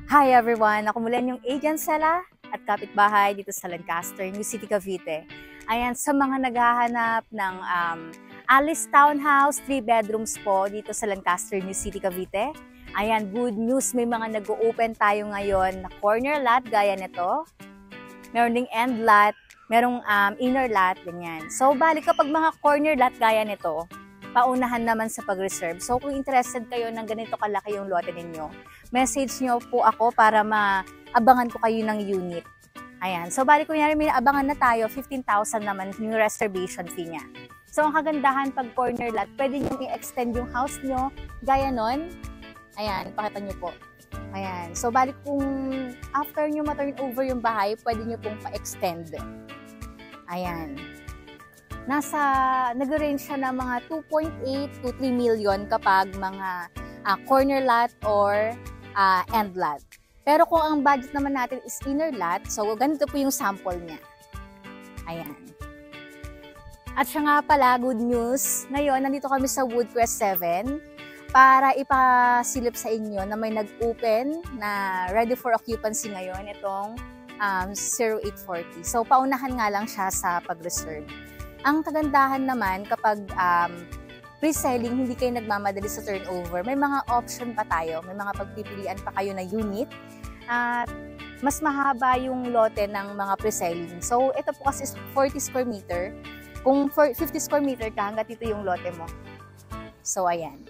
Hi everyone! Ako mula yung agent Sela at kapitbahay dito sa Lancaster, New City, Cavite. Ayan, sa mga naghahanap ng Alice Townhouse, 3 bedrooms po dito sa Lancaster, New City, Cavite. Ayan, good news, may mga nag-o-open tayo ngayon na corner lot gaya nito. Meron ding end lot, merong inner lot, ganyan. So, bali kapag mga corner lot gaya nito, paunahan naman sa pag-reserve. So, kung interested kayo ng ganito kalaki yung lote ninyo, message nyo po ako para maabangan ko kayo ng unit. Ayan. So, bali kunyari may abangan na tayo, 15,000 naman yung reservation fee niya. So, ang kagandahan pag corner lot, pwede nyo i-extend yung house nyo, gaya nun. Ayan, pakita nyo po. Ayan. So, bali kung after nyo ma-turn over yung bahay, pwede nyo pong pa-extend. Ayan. Nag-range siya ng mga 2.8 to 3 million kapag mga corner lot or end lot. Pero kung ang budget naman natin is inner lot, so ganito po yung sample niya. Ayan. At siya nga pala, good news, ngayon nandito kami sa Woodcrest 7 para ipasilip sa inyo na may nag-open na ready for occupancy ngayon, itong 0840. So paunahan nga lang siya sa pag-reserve. Ang kagandahan naman kapag pre-selling, hindi kayo nagmamadali sa turnover, may mga option pa tayo, may mga pagpipilian pa kayo na unit at mas mahaba yung lote ng mga pre-selling. So ito po kasi is 40 square meter. Kung 50 square meter ka, hanggat ito yung lote mo. So ayan.